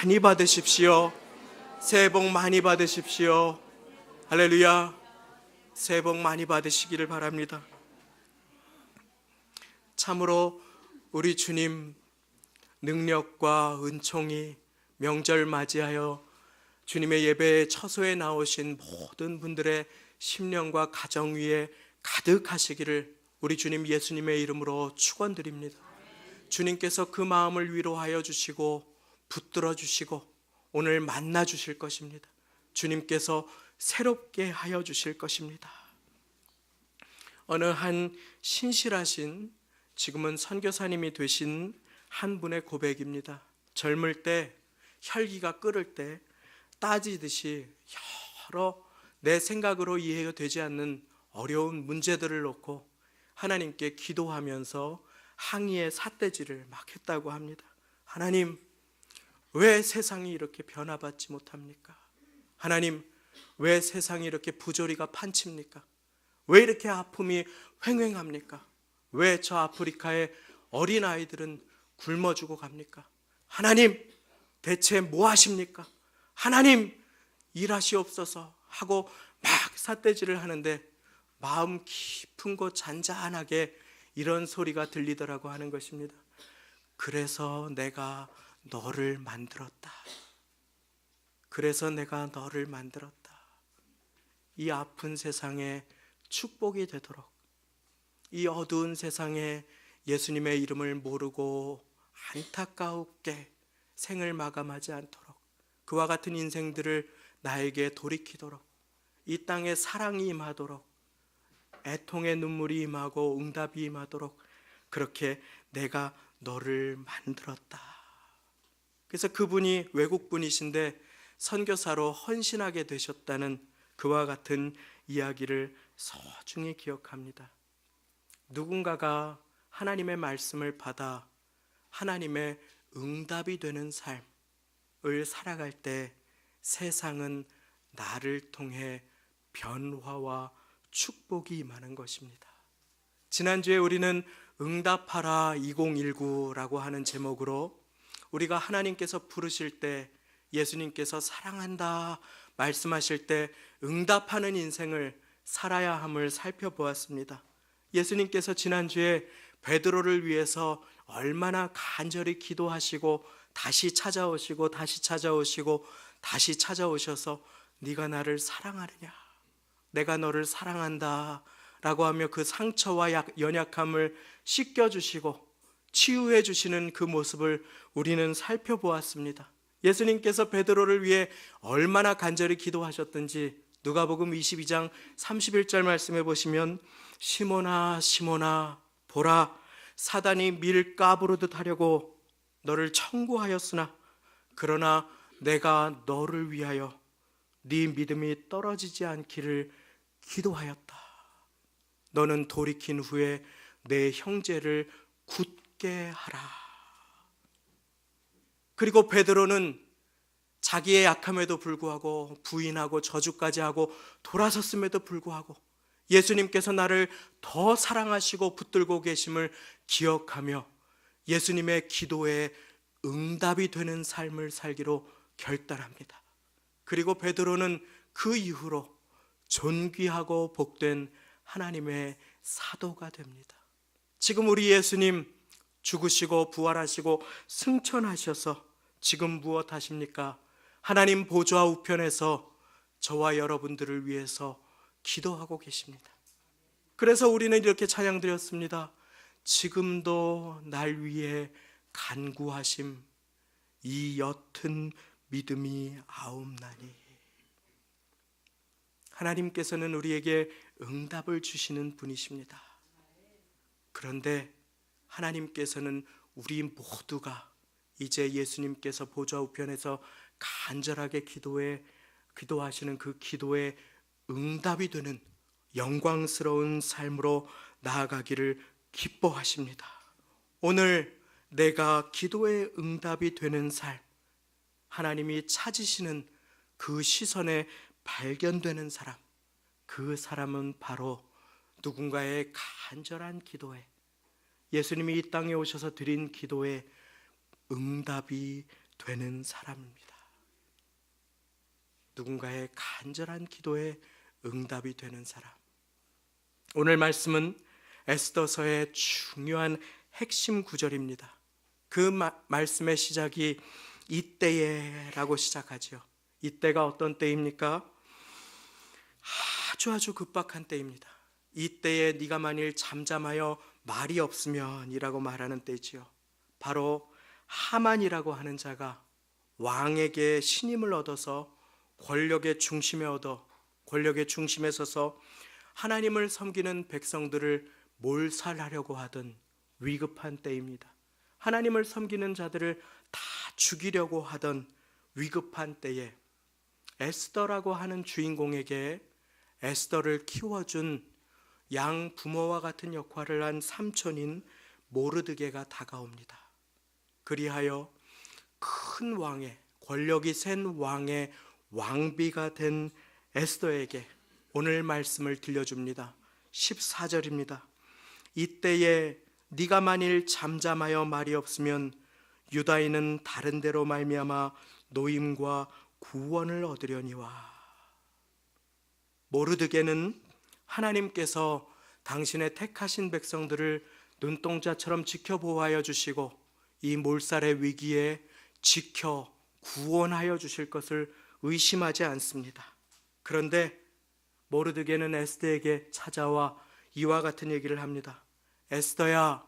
많이 받으십시오. 새해 복 많이 받으십시오. 할렐루야. 새해 복 많이 받으시기를 바랍니다. 참으로 우리 주님 능력과 은총이 명절 맞이하여 주님의 예배에 처소에 나오신 모든 분들의 심령과 가정 위에 가득하시기를 우리 주님 예수님의 이름으로 축원드립니다. 주님께서 그 마음을 위로하여 주시고 붙들어 주시고 오늘 만나 주실 것입니다. 주님께서 새롭게 하여 주실 것입니다. 어느 한 신실하신 지금은 선교사님이 되신 한 분의 고백입니다. 젊을 때 혈기가 끓을 때 따지듯이 여러 내 생각으로 이해가 되지 않는 어려운 문제들을 놓고 하나님께 기도하면서 항의의 삿대질을 막 했다고 합니다. 하나님, 왜 세상이 이렇게 변화받지 못합니까? 하나님, 왜 세상이 이렇게 부조리가 판칩니까? 왜 이렇게 아픔이 횡행합니까? 왜 저 아프리카의 어린아이들은 굶어 죽어 갑니까? 하나님, 대체 뭐 하십니까? 하나님, 일하시옵소서 하고 막 삿대질을 하는데 마음 깊은 곳 잔잔하게 이런 소리가 들리더라고 하는 것입니다. 그래서 내가 너를 만들었다. 그래서 내가 너를 만들었다. 이 아픈 세상에 축복이 되도록, 이 어두운 세상에 예수님의 이름을 모르고 안타깝게 생을 마감하지 않도록, 그와 같은 인생들을 나에게 돌이키도록, 이 땅에 사랑이 임하도록, 애통의 눈물이 임하고 응답이 임하도록 그렇게 내가 너를 만들었다. 그래서 그분이 외국분이신데 선교사로 헌신하게 되셨다는 그와 같은 이야기를 소중히 기억합니다. 누군가가 하나님의 말씀을 받아 하나님의 응답이 되는 삶을 살아갈 때 세상은 나를 통해 변화와 축복이 임하는 것입니다. 지난주에 우리는 응답하라 2019라고 하는 제목으로 우리가 하나님께서 부르실 때, 예수님께서 사랑한다 말씀하실 때 응답하는 인생을 살아야 함을 살펴보았습니다. 예수님께서 지난주에 베드로를 위해서 얼마나 간절히 기도하시고 다시 찾아오시고 다시 찾아오시고 다시 찾아오셔서 네가 나를 사랑하느냐, 내가 너를 사랑한다 라고 하며 그 상처와 연약함을 씻겨주시고 치유해 주시는 그 모습을 우리는 살펴보았습니다. 예수님께서 베드로를 위해 얼마나 간절히 기도하셨던지 누가복음 22장 31절 말씀해 보시면, 시몬아 시몬아 보라, 사단이 밀 까부르듯 하려고 너를 청구하였으나 그러나 내가 너를 위하여 네 믿음이 떨어지지 않기를 기도하였다. 너는 돌이킨 후에 내 형제를 굳게 하라. 그리고 베드로는 자기의 약함에도 불구하고 부인하고 저주까지 하고 돌아섰음에도 불구하고 예수님께서 나를 더 사랑하시고 붙들고 계심을 기억하며 예수님의 기도에 응답이 되는 삶을 살기로 결단합니다. 그리고 베드로는 그 이후로 존귀하고 복된 하나님의 사도가 됩니다. 지금 우리 예수님 죽으시고 부활하시고 승천하셔서 지금 무엇 하십니까? 하나님 보좌 우편에서 저와 여러분들을 위해서 기도하고 계십니다. 그래서 우리는 이렇게 찬양드렸습니다. 지금도 날 위해 간구하심, 이 옅은 믿음이 아옵나니. 하나님께서는 우리에게 응답을 주시는 분이십니다. 그런데 하나님께서는 우리 모두가 이제 예수님께서 보좌 우편에서 간절하게 기도하시는 그 기도에 응답이 되는 영광스러운 삶으로 나아가기를 기뻐하십니다. 오늘 내가 기도에 응답이 되는 삶, 하나님이 찾으시는 그 시선에 발견되는 사람, 그 사람은 바로 누군가의 간절한 기도에, 예수님이 이 땅에 오셔서 드린 기도에 응답이 되는 사람입니다. 누군가의 간절한 기도에 응답이 되는 사람. 오늘 말씀은 에스더서의 중요한 핵심 구절입니다. 그 말씀의 시작이 이때에라고 시작하죠. 이때가 어떤 때입니까? 아주 급박한 때입니다. 이때에 네가 만일 잠잠하여 말이 없으면 이라고 말하는 때지요. 바로 하만이라고 하는 자가 왕에게 신임을 얻어서 권력의 중심에 서서 하나님을 섬기는 백성들을 몰살하려고 하던 위급한 때입니다. 하나님을 섬기는 자들을 다 죽이려고 하던 위급한 때에 에스더라고 하는 주인공에게 에스더를 키워준 양 부모와 같은 역할을 한 삼촌인 모르드게가 다가옵니다. 그리하여 큰 왕의, 권력이 센 왕의 왕비가 된 에스더에게 오늘 말씀을 들려줍니다. 14절입니다. 이때에 네가 만일 잠잠하여 말이 없으면 유다인은 다른 데로 말미암아 노임과 구원을 얻으려니와. 모르드게는 하나님께서 당신의 택하신 백성들을 눈동자처럼 지켜보호하여 주시고 이 몰살의 위기에 지켜 구원하여 주실 것을 의심하지 않습니다. 그런데 모르드게는 에스더에게 찾아와 이와 같은 얘기를 합니다. 에스더야,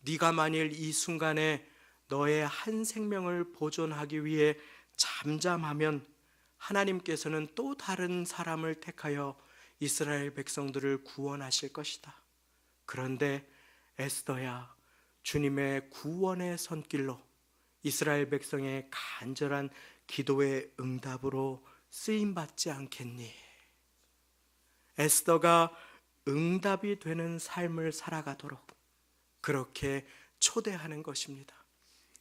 네가 만일 이 순간에 너의 한 생명을 보존하기 위해 잠잠하면 하나님께서는 또 다른 사람을 택하여 이스라엘 백성들을 구원하실 것이다. 그런데 에스더야, 주님의 구원의 손길로 이스라엘 백성의 간절한 기도의 응답으로 쓰임받지 않겠니? 에스더가 응답이 되는 삶을 살아가도록 그렇게 초대하는 것입니다.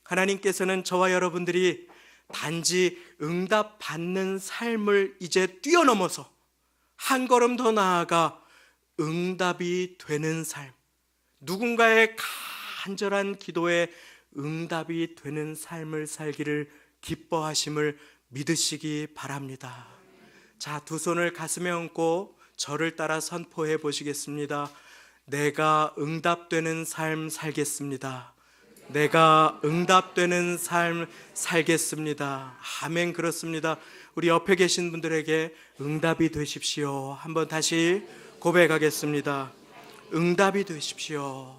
하나님께서는 저와 여러분들이 단지 응답받는 삶을 이제 뛰어넘어서 한 걸음 더 나아가 응답이 되는 삶, 누군가의 간절한 기도에 응답이 되는 삶을 살기를 기뻐하심을 믿으시기 바랍니다. 자, 두 손을 가슴에 얹고 저를 따라 선포해 보시겠습니다. 내가 응답되는 삶 살겠습니다. 내가 응답되는 삶 살겠습니다. 아멘. 그렇습니다. 우리 옆에 계신 분들에게 응답이 되십시오. 한번 다시 고백하겠습니다. 응답이 되십시오.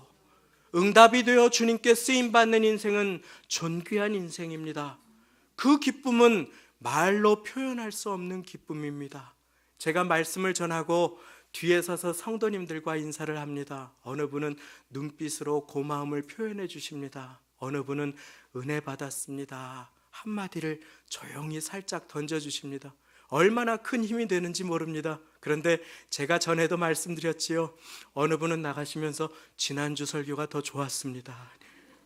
응답이 되어 주님께 쓰임받는 인생은 존귀한 인생입니다. 그 기쁨은 말로 표현할 수 없는 기쁨입니다. 제가 말씀을 전하고 뒤에 서서 성도님들과 인사를 합니다. 어느 분은 눈빛으로 고마움을 표현해 주십니다. 어느 분은 은혜 받았습니다 한마디를 조용히 살짝 던져주십니다. 얼마나 큰 힘이 되는지 모릅니다. 그런데 제가 전에도 말씀드렸지요. 어느 분은 나가시면서 지난주 설교가 더 좋았습니다.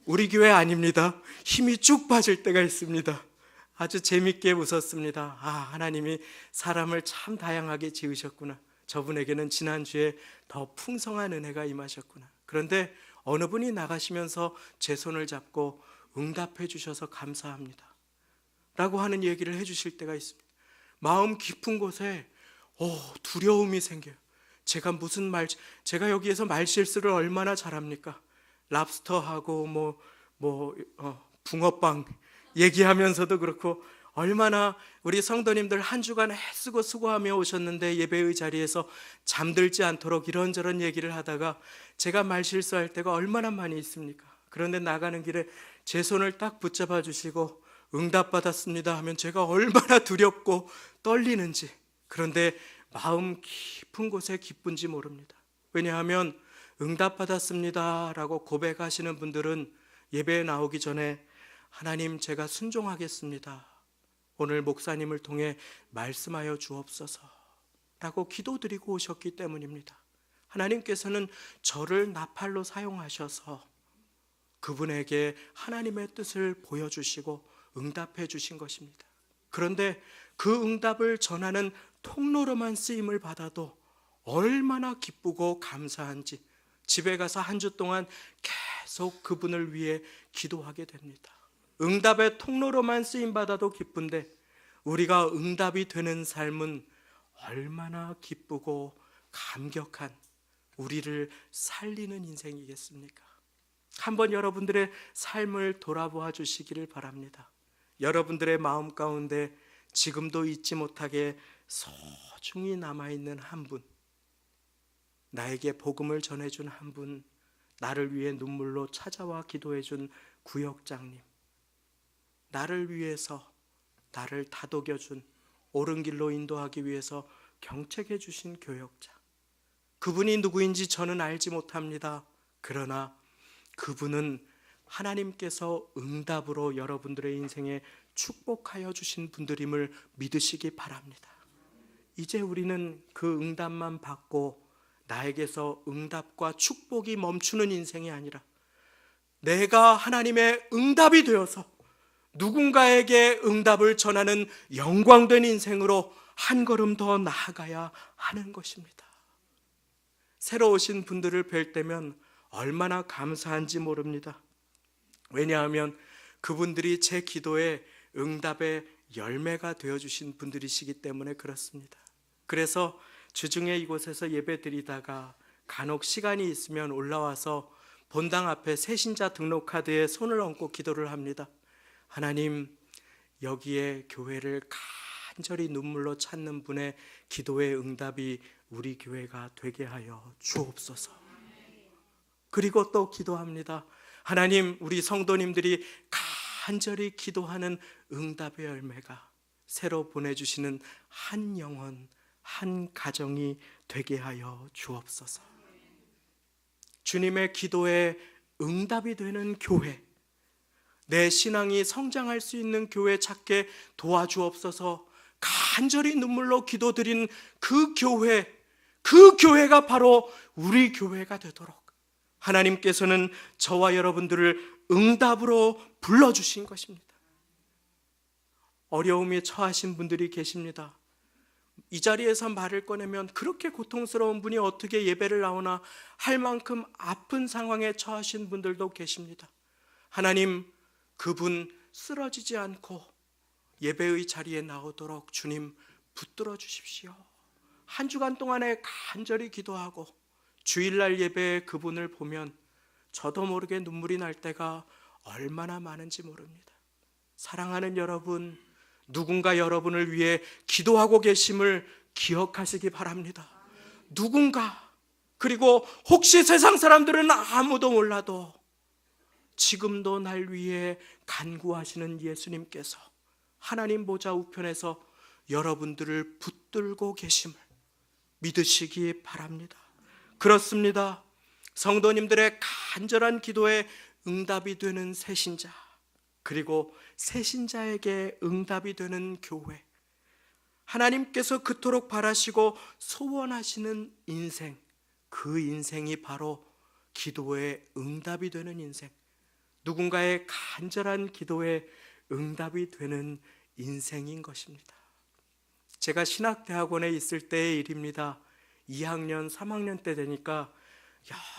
우리 교회 아닙니다. 힘이 쭉 빠질 때가 있습니다. 아주 재밌게 웃었습니다. 하나님이 사람을 참 다양하게 지으셨구나. 저분에게는 지난주에 더 풍성한 은혜가 임하셨구나. 그런데 어느 분이 나가시면서 제 손을 잡고 응답해 주셔서 감사합니다 라고 하는 얘기를 해 주실 때가 있습니다. 마음 깊은 곳에 두려움이 생겨요. 제가 여기에서 말실수를 얼마나 잘합니까? 랍스터하고 붕어빵 얘기하면서도 그렇고 얼마나 우리 성도님들 한 주간 애쓰고 수고하며 오셨는데 예배의 자리에서 잠들지 않도록 이런저런 얘기를 하다가 제가 말실수할 때가 얼마나 많이 있습니까? 그런데 나가는 길에 제 손을 딱 붙잡아 주시고 응답받았습니다 하면 제가 얼마나 두렵고 떨리는지, 그런데 마음 깊은 곳에 기쁜지 모릅니다. 왜냐하면 응답받았습니다 라고 고백하시는 분들은 예배에 나오기 전에 하나님, 제가 순종하겠습니다, 오늘 목사님을 통해 말씀하여 주옵소서 라고 기도드리고 오셨기 때문입니다. 하나님께서는 저를 나팔로 사용하셔서 그분에게 하나님의 뜻을 보여주시고 응답해 주신 것입니다. 그런데 그 응답을 전하는 통로로만 쓰임을 받아도 얼마나 기쁘고 감사한지 집에 가서 한 주 동안 계속 그분을 위해 기도하게 됩니다. 응답의 통로로만 쓰임받아도 기쁜데 우리가 응답이 되는 삶은 얼마나 기쁘고 감격한 우리를 살리는 인생이겠습니까? 한번 여러분들의 삶을 돌아보아 주시기를 바랍니다. 여러분들의 마음 가운데 지금도 잊지 못하게 소중히 남아있는 한 분, 나에게 복음을 전해준 한 분, 나를 위해 눈물로 찾아와 기도해준 구역장님, 나를 위해서 나를 다독여준, 옳은 길로 인도하기 위해서 경책해 주신 교역자, 그분이 누구인지 저는 알지 못합니다. 그러나 그분은 하나님께서 응답으로 여러분들의 인생에 축복하여 주신 분들임을 믿으시기 바랍니다. 이제 우리는 그 응답만 받고 나에게서 응답과 축복이 멈추는 인생이 아니라 내가 하나님의 응답이 되어서 누군가에게 응답을 전하는 영광된 인생으로 한 걸음 더 나아가야 하는 것입니다. 새로 오신 분들을 뵐 때면 얼마나 감사한지 모릅니다. 왜냐하면 그분들이 제 기도에 응답의 열매가 되어주신 분들이시기 때문에 그렇습니다. 그래서 주중에 이곳에서 예배 드리다가 간혹 시간이 있으면 올라와서 본당 앞에 새신자 등록 카드에 손을 얹고 기도를 합니다. 하나님, 여기에 교회를 간절히 눈물로 찾는 분의 기도의 응답이 우리 교회가 되게 하여 주옵소서. 그리고 또 기도합니다. 하나님, 우리 성도님들이 간절히 기도하는 응답의 열매가 새로 보내주시는 한 영혼, 한 가정이 되게 하여 주옵소서. 주님의 기도에 응답이 되는 교회, 내 신앙이 성장할 수 있는 교회 찾게 도와주옵소서. 간절히 눈물로 기도드린 그 교회가 바로 우리 교회가 되도록 하나님께서는 저와 여러분들을 응답으로 불러주신 것입니다. 어려움에 처하신 분들이 계십니다. 이 자리에서 말을 꺼내면 그렇게 고통스러운 분이 어떻게 예배를 나오나 할 만큼 아픈 상황에 처하신 분들도 계십니다. 하나님, 그분 쓰러지지 않고 예배의 자리에 나오도록 주님 붙들어 주십시오. 한 주간 동안에 간절히 기도하고 주일날 예배에 그분을 보면 저도 모르게 눈물이 날 때가 얼마나 많은지 모릅니다. 사랑하는 여러분, 누군가 여러분을 위해 기도하고 계심을 기억하시기 바랍니다. 누군가, 그리고 혹시 세상 사람들은 아무도 몰라도 지금도 날 위해 간구하시는 예수님께서 하나님 보좌 우편에서 여러분들을 붙들고 계심을 믿으시기 바랍니다. 그렇습니다. 성도님들의 간절한 기도에 응답이 되는 새신자, 그리고 새신자에게 응답이 되는 교회, 하나님께서 그토록 바라시고 소원하시는 인생, 그 인생이 바로 기도에 응답이 되는 인생, 누군가의 간절한 기도에 응답이 되는 인생인 것입니다. 제가 신학대학원에 있을 때의 일입니다. 2학년, 3학년 때 되니까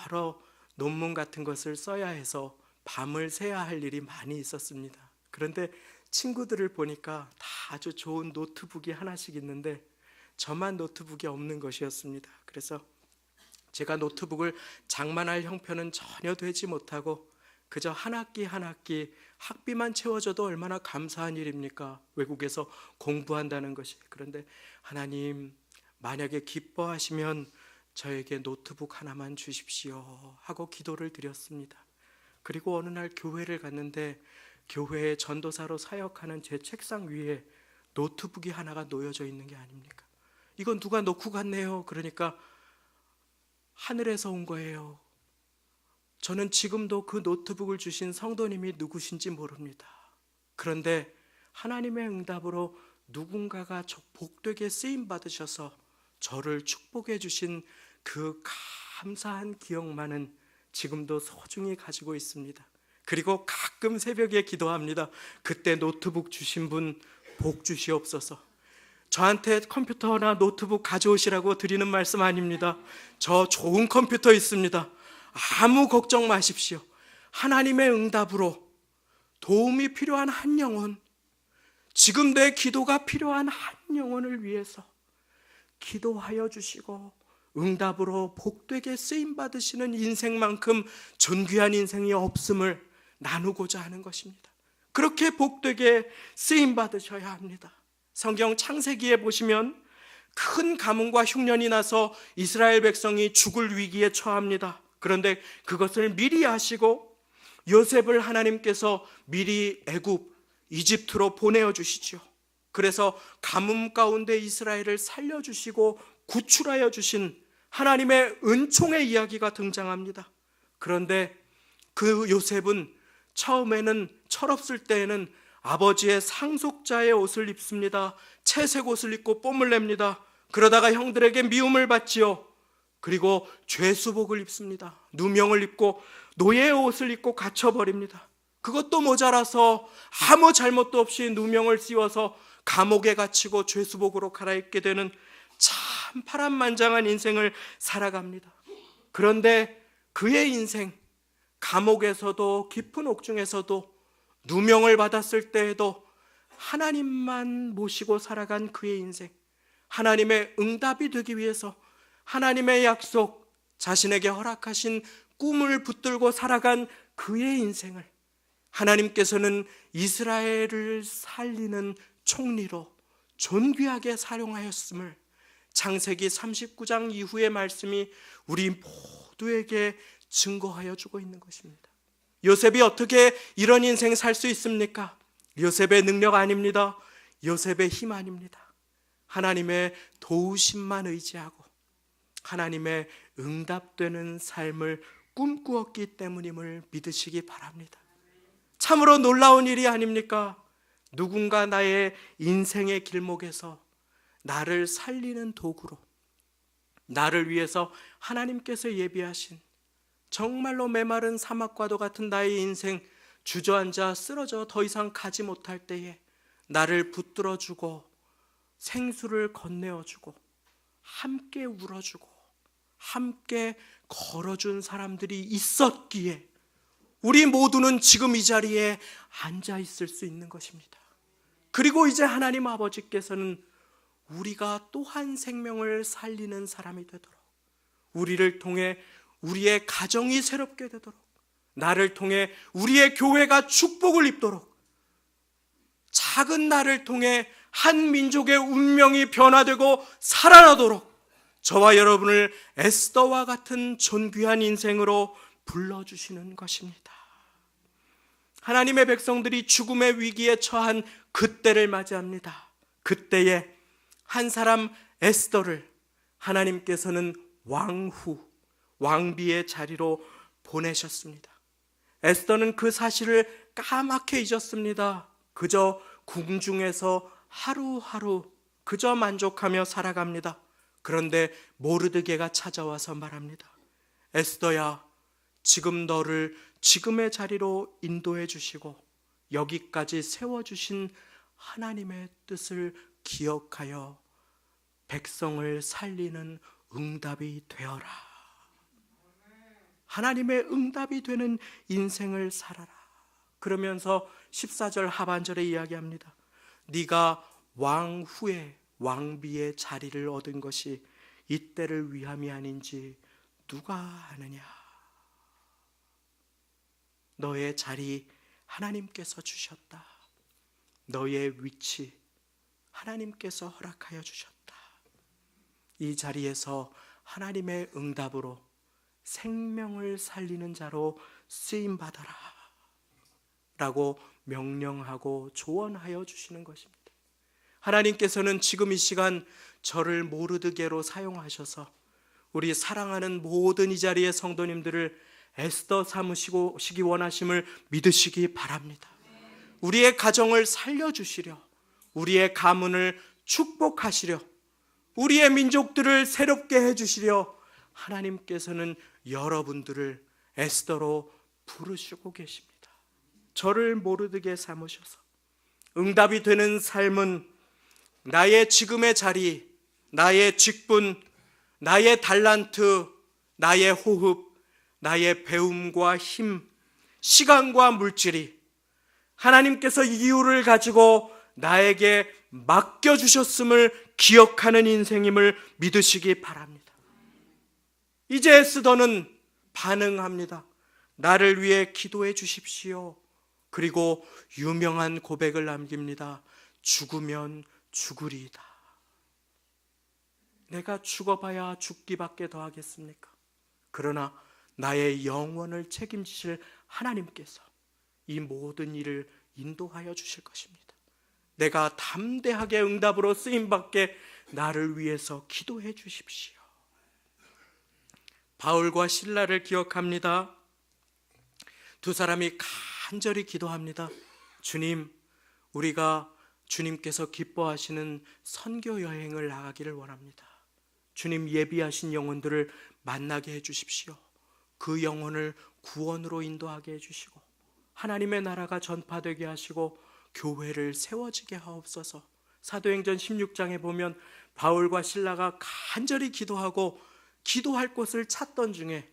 여러 논문 같은 것을 써야 해서 밤을 새야 할 일이 많이 있었습니다. 그런데 친구들을 보니까 다 아주 좋은 노트북이 하나씩 있는데 저만 노트북이 없는 것이었습니다. 그래서 제가 노트북을 장만할 형편은 전혀 되지 못하고 그저 한 학기 한 학기 학비만 채워줘도 얼마나 감사한 일입니까? 외국에서 공부한다는 것이. 그런데 하나님, 만약에 기뻐하시면 저에게 노트북 하나만 주십시오 하고 기도를 드렸습니다. 그리고 어느 날 교회를 갔는데 교회의 전도사로 사역하는 제 책상 위에 노트북이 하나가 놓여져 있는 게 아닙니까? 이건 누가 놓고 갔네요. 그러니까 하늘에서 온 거예요. 저는 지금도 그 노트북을 주신 성도님이 누구신지 모릅니다. 그런데 하나님의 응답으로 누군가가 복되게 쓰임받으셔서 저를 축복해 주신 그 감사한 기억만은 지금도 소중히 가지고 있습니다. 그리고 가끔 새벽에 기도합니다. 그때 노트북 주신 분 복 주시옵소서. 저한테 컴퓨터나 노트북 가져오시라고 드리는 말씀 아닙니다. 저 좋은 컴퓨터 있습니다. 아무 걱정 마십시오. 하나님의 응답으로 도움이 필요한 한 영혼, 지금 내 기도가 필요한 한 영혼을 위해서 기도하여 주시고 응답으로 복되게 쓰임받으시는 인생만큼 존귀한 인생이 없음을 나누고자 하는 것입니다. 그렇게 복되게 쓰임받으셔야 합니다. 성경 창세기에 보시면 큰 가뭄과 흉년이 나서 이스라엘 백성이 죽을 위기에 처합니다. 그런데 그것을 미리 아시고 요셉을 하나님께서 미리 애굽, 이집트로 보내어 주시죠. 그래서 가뭄 가운데 이스라엘을 살려주시고 구출하여 주신 하나님의 은총의 이야기가 등장합니다. 그런데 그 요셉은 처음에는 철없을 때에는 아버지의 상속자의 옷을 입습니다. 채색 옷을 입고 뽐을 냅니다. 그러다가 형들에게 미움을 받지요. 그리고 죄수복을 입습니다. 누명을 입고 노예의 옷을 입고 갇혀버립니다. 그것도 모자라서 아무 잘못도 없이 누명을 씌워서 감옥에 갇히고 죄수복으로 갈아입게 되는 참 파란만장한 인생을 살아갑니다. 그런데 그의 인생, 감옥에서도 깊은 옥중에서도 누명을 받았을 때에도 하나님만 모시고 살아간 그의 인생, 하나님의 응답이 되기 위해서 하나님의 약속, 자신에게 허락하신 꿈을 붙들고 살아간 그의 인생을 하나님께서는 이스라엘을 살리는 총리로 존귀하게 사용하였음을 창세기 39장 이후의 말씀이 우리 모두에게 증거하여 주고 있는 것입니다. 요셉이 어떻게 이런 인생 살 수 있습니까? 요셉의 능력 아닙니다. 요셉의 힘 아닙니다. 하나님의 도우심만 의지하고 하나님의 응답되는 삶을 꿈꾸었기 때문임을 믿으시기 바랍니다. 참으로 놀라운 일이 아닙니까? 누군가 나의 인생의 길목에서 나를 살리는 도구로, 나를 위해서 하나님께서 예비하신 정말로 메마른 사막과도 같은 나의 인생, 주저앉아 쓰러져 더 이상 가지 못할 때에 나를 붙들어주고 생수를 건네어주고 함께 울어주고 함께 걸어준 사람들이 있었기에 우리 모두는 지금 이 자리에 앉아 있을 수 있는 것입니다. 그리고 이제 하나님 아버지께서는 우리가 또한 생명을 살리는 사람이 되도록, 우리를 통해 우리의 가정이 새롭게 되도록, 나를 통해 우리의 교회가 축복을 입도록, 작은 나를 통해 한 민족의 운명이 변화되고 살아나도록 저와 여러분을 에스더와 같은 존귀한 인생으로 불러주시는 것입니다. 하나님의 백성들이 죽음의 위기에 처한 그때를 맞이합니다. 그때에 한 사람 에스더를 하나님께서는 왕후, 왕비의 자리로 보내셨습니다. 에스더는 그 사실을 까맣게 잊었습니다. 그저 궁중에서 하루하루 그저 만족하며 살아갑니다. 그런데 모르드게가 찾아와서 말합니다. 에스더야, 지금 너를 지금의 자리로 인도해 주시고 여기까지 세워주신 하나님의 뜻을 기억하여 백성을 살리는 응답이 되어라. 하나님의 응답이 되는 인생을 살아라. 그러면서 14절 하반절에 이야기합니다. 네가 왕후의 왕비의 자리를 얻은 것이 이때를 위함이 아닌지 누가 아느냐. 너의 자리 하나님께서 주셨다. 너의 위치 하나님께서 허락하여 주셨다. 이 자리에서 하나님의 응답으로 생명을 살리는 자로 쓰임받아라 라고 명령하고 조언하여 주시는 것입니다. 하나님께서는 지금 이 시간 저를 모르드게로 사용하셔서 우리 사랑하는 모든 이 자리의 성도님들을 에스더 삼으시기 원하심을 믿으시기 바랍니다. 우리의 가정을 살려주시려, 우리의 가문을 축복하시려, 우리의 민족들을 새롭게 해주시려 하나님께서는 여러분들을 에스더로 부르시고 계십니다. 저를 모르드게 삼으셔서 응답이 되는 삶은 나의 지금의 자리, 나의 직분, 나의 달란트, 나의 호흡, 나의 배움과 힘, 시간과 물질이 하나님께서 이유를 가지고 나에게 맡겨주셨음을 기억하는 인생임을 믿으시기 바랍니다. 이제 에스더는 반응합니다. 나를 위해 기도해 주십시오. 그리고 유명한 고백을 남깁니다. 죽으면 죽으리이다. 내가 죽어봐야 죽기밖에 더 하겠습니까? 그러나 나의 영혼을 책임지실 하나님께서 이 모든 일을 인도하여 주실 것입니다. 내가 담대하게 응답으로 쓰임받게 나를 위해서 기도해 주십시오. 바울과 실라를 기억합니다. 두 사람이 간절히 기도합니다. 주님, 우리가 주님께서 기뻐하시는 선교 여행을 나가기를 원합니다. 주님, 예비하신 영혼들을 만나게 해주십시오. 그 영혼을 구원으로 인도하게 해주시고 하나님의 나라가 전파되게 하시고 교회를 세워지게 하옵소서. 사도행전 16장에 보면 바울과 실라가 간절히 기도하고 기도할 곳을 찾던 중에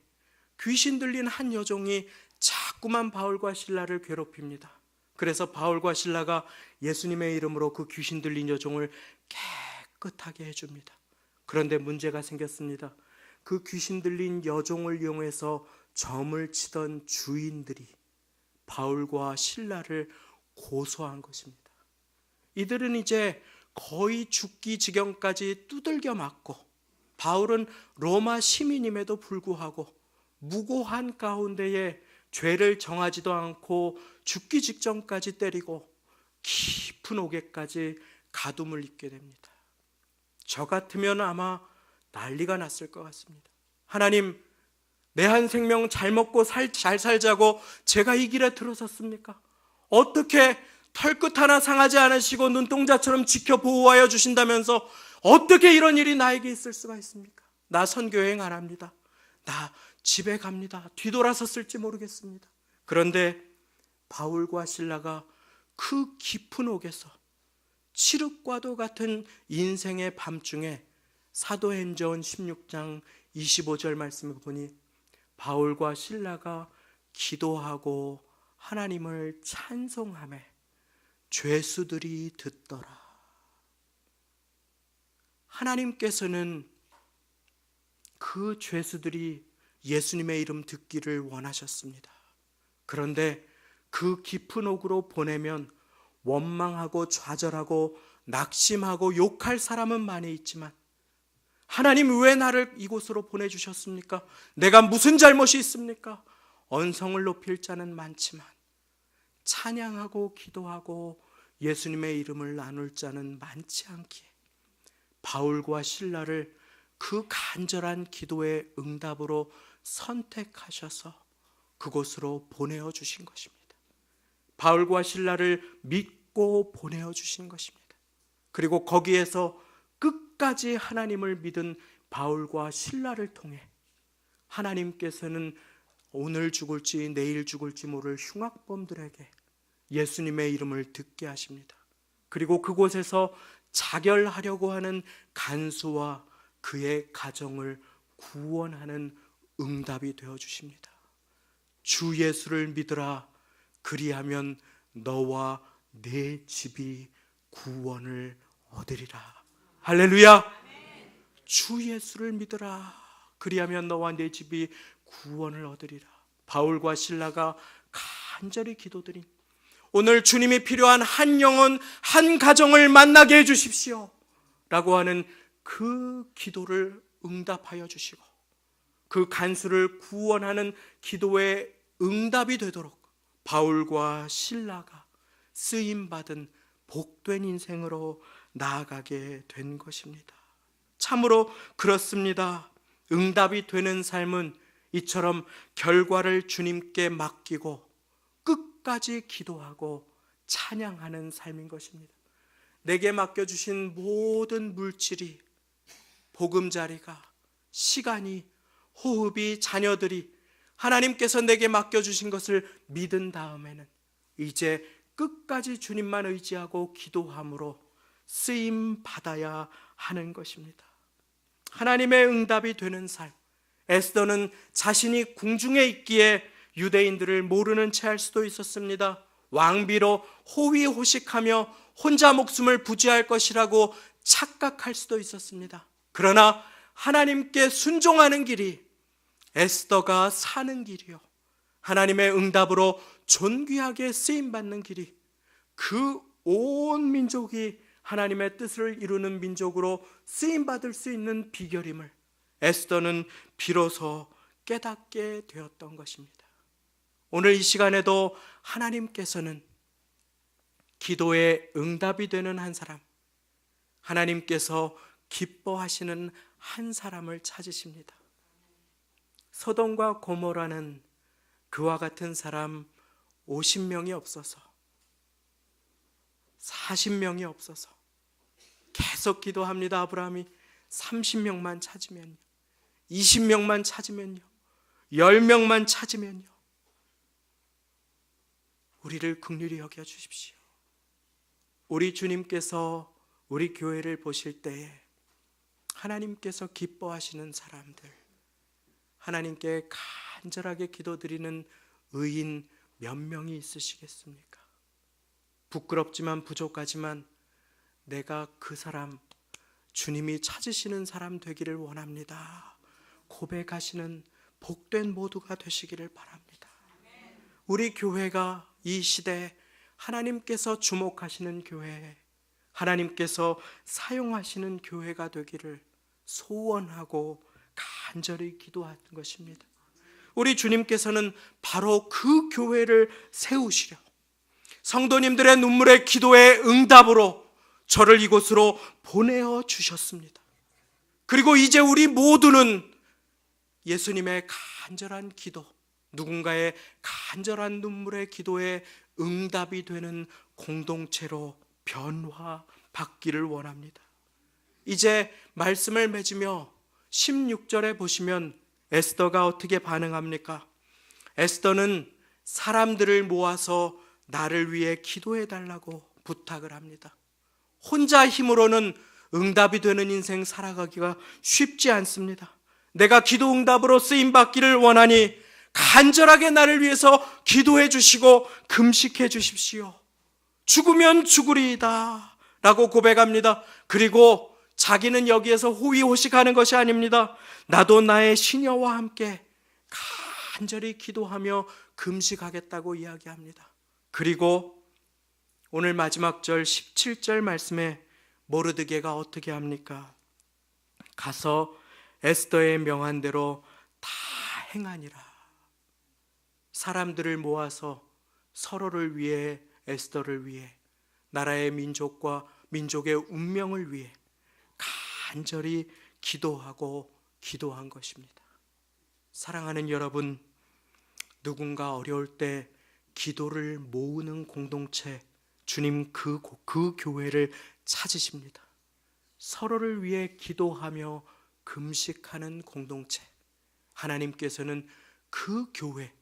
귀신 들린 한 여종이 자꾸만 바울과 실라를 괴롭힙니다. 그래서 바울과 실라가 예수님의 이름으로 그 귀신 들린 여종을 깨끗하게 해줍니다. 그런데 문제가 생겼습니다. 그 귀신 들린 여종을 이용해서 점을 치던 주인들이 바울과 실라를 고소한 것입니다. 이들은 이제 거의 죽기 지경까지 두들겨 맞고 바울은 로마 시민임에도 불구하고 무고한 가운데에 죄를 정하지도 않고 죽기 직전까지 때리고 깊은 옥에까지 가둠을 입게 됩니다. 저 같으면 아마 난리가 났을 것 같습니다. 하나님, 내 한 생명 잘 먹고 잘 살자고 제가 이 길에 들어섰습니까? 어떻게 털끝 하나 상하지 않으시고 눈동자처럼 지켜 보호하여 주신다면서 어떻게 이런 일이 나에게 있을 수가 있습니까? 나 선교여행 안 합니다. 나 집에 갑니다. 뒤돌아섰을지 모르겠습니다. 그런데 바울과 실라가 그 깊은 옥에서 칠흑과도 같은 인생의 밤중에 사도행전 16장 25절 말씀을 보니 바울과 실라가 기도하고 하나님을 찬송하며 죄수들이 듣더라. 하나님께서는 그 죄수들이 예수님의 이름 듣기를 원하셨습니다. 그런데 그 깊은 옥으로 보내면 원망하고 좌절하고 낙심하고 욕할 사람은 많이 있지만 하나님, 왜 나를 이곳으로 보내주셨습니까? 내가 무슨 잘못이 있습니까? 언성을 높일 자는 많지만 찬양하고 기도하고 예수님의 이름을 나눌 자는 많지 않기에 바울과 실라를 그 간절한 기도의 응답으로 선택하셔서 그곳으로 보내어 주신 것입니다. 바울과 실라를 믿고 보내어 주신 것입니다. 그리고 거기에서 끝까지 하나님을 믿은 바울과 실라를 통해 하나님께서는 오늘 죽을지 내일 죽을지 모를 흉악범들에게 예수님의 이름을 듣게 하십니다. 그리고 그곳에서 자결하려고 하는 간수와 그의 가정을 구원하는 응답이 되어 주십니다. 주 예수를 믿으라. 그리하면 너와 내 집이 구원을 얻으리라. 할렐루야. 주 예수를 믿으라. 그리하면 너와 내 집이 구원을 얻으리라. 바울과 실라가 간절히 기도드린 오늘 주님이 필요한 한 영혼, 한 가정을 만나게 해주십시오 라고 하는 그 기도를 응답하여 주시고 그 간수를 구원하는 기도의 응답이 되도록 바울과 실라가 쓰임받은 복된 인생으로 나아가게 된 것입니다. 참으로 그렇습니다. 응답이 되는 삶은 이처럼 결과를 주님께 맡기고 끝까지 기도하고 찬양하는 삶인 것입니다. 내게 맡겨주신 모든 물질이, 보금자리가, 시간이, 호흡이, 자녀들이 하나님께서 내게 맡겨주신 것을 믿은 다음에는 이제 끝까지 주님만 의지하고 기도함으로 쓰임 받아야 하는 것입니다. 하나님의 응답이 되는 삶. 에스더는 자신이 궁중에 있기에 유대인들을 모르는 채 할 수도 있었습니다. 왕비로 호위호식하며 혼자 목숨을 부지할 것이라고 착각할 수도 있었습니다. 그러나 하나님께 순종하는 길이 에스더가 사는 길이요, 하나님의 응답으로 존귀하게 쓰임받는 길이, 그 온 민족이 하나님의 뜻을 이루는 민족으로 쓰임받을 수 있는 비결임을 에스더는 비로소 깨닫게 되었던 것입니다. 오늘 이 시간에도 하나님께서는 기도에 응답이 되는 한 사람, 하나님께서 기뻐하시는 한 사람을 찾으십니다. 소돔과 고모라는 그와 같은 사람 50명이 없어서, 40명이 없어서 계속 기도합니다. 아브라함이 30명만 찾으면요, 20명만 찾으면요, 10명만 찾으면요, 우리를 긍휼히 여겨 주십시오. 우리 주님께서 우리 교회를 보실 때에 하나님께서 기뻐하시는 사람들, 하나님께 간절하게 기도드리는 의인 몇 명이 있으시겠습니까? 부끄럽지만 부족하지만 내가 그 사람, 주님이 찾으시는 사람 되기를 원합니다. 고백하시는 복된 모두가 되시기를 바랍니다. 우리 교회가 이 시대에 하나님께서 주목하시는 교회, 하나님께서 사용하시는 교회가 되기를 소원하고 간절히 기도하는 것입니다. 우리 주님께서는 바로 그 교회를 세우시려 성도님들의 눈물의 기도의 응답으로 저를 이곳으로 보내어 주셨습니다. 그리고 이제 우리 모두는 예수님의 간절한 기도, 누군가의 간절한 눈물의 기도에 응답이 되는 공동체로 변화받기를 원합니다. 이제 말씀을 맺으며 16절에 보시면 에스더가 어떻게 반응합니까? 에스더는 사람들을 모아서 나를 위해 기도해 달라고 부탁을 합니다. 혼자 힘으로는 응답이 되는 인생 살아가기가 쉽지 않습니다. 내가 기도 응답으로 쓰임받기를 원하니 간절하게 나를 위해서 기도해 주시고 금식해 주십시오. 죽으면 죽으리이다 라고 고백합니다. 그리고 자기는 여기에서 호의호식하는 것이 아닙니다. 나도 나의 시녀와 함께 간절히 기도하며 금식하겠다고 이야기합니다. 그리고 오늘 마지막 절 17절 말씀에 모르드게가 어떻게 합니까? 가서 에스더의 명한 대로 다 행하니라. 사람들을 모아서 서로를 위해, 에스더를 위해, 나라의 민족과 민족의 운명을 위해 간절히 기도한 것입니다. 사랑하는 여러분, 누군가 어려울 때 기도를 모으는 공동체, 주님 그 교회를 찾으십니다. 서로를 위해 기도하며 금식하는 공동체, 하나님께서는 그 교회,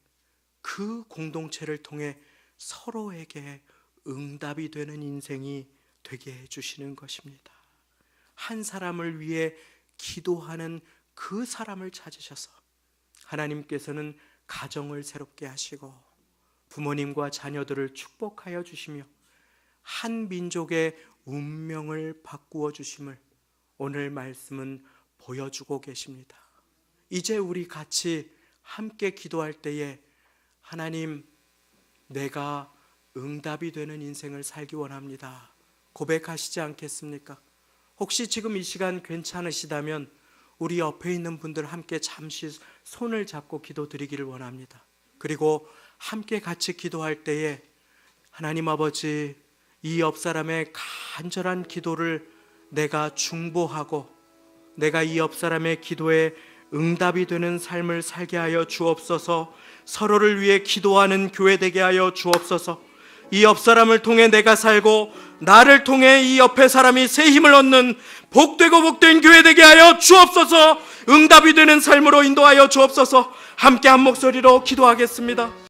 그 공동체를 통해 서로에게 응답이 되는 인생이 되게 해주시는 것입니다. 한 사람을 위해 기도하는 그 사람을 찾으셔서 하나님께서는 가정을 새롭게 하시고 부모님과 자녀들을 축복하여 주시며 한 민족의 운명을 바꾸어 주심을 오늘 말씀은 보여주고 계십니다. 이제 우리 같이 함께 기도할 때에 하나님, 내가 응답이 되는 인생을 살기 원합니다. 고백하시지 않겠습니까? 혹시 지금 이 시간 괜찮으시다면 우리 옆에 있는 분들 함께 잠시 손을 잡고 기도드리기를 원합니다. 그리고 함께 같이 기도할 때에 하나님 아버지, 이 옆 사람의 간절한 기도를 내가 중보하고 내가 이 옆 사람의 기도에 응답이 되는 삶을 살게 하여 주옵소서. 서로를 위해 기도하는 교회 되게 하여 주옵소서. 이 옆 사람을 통해 내가 살고 나를 통해 이 옆에 사람이 새 힘을 얻는 복되고 복된 교회 되게 하여 주옵소서. 응답이 되는 삶으로 인도하여 주옵소서. 함께 한 목소리로 기도하겠습니다.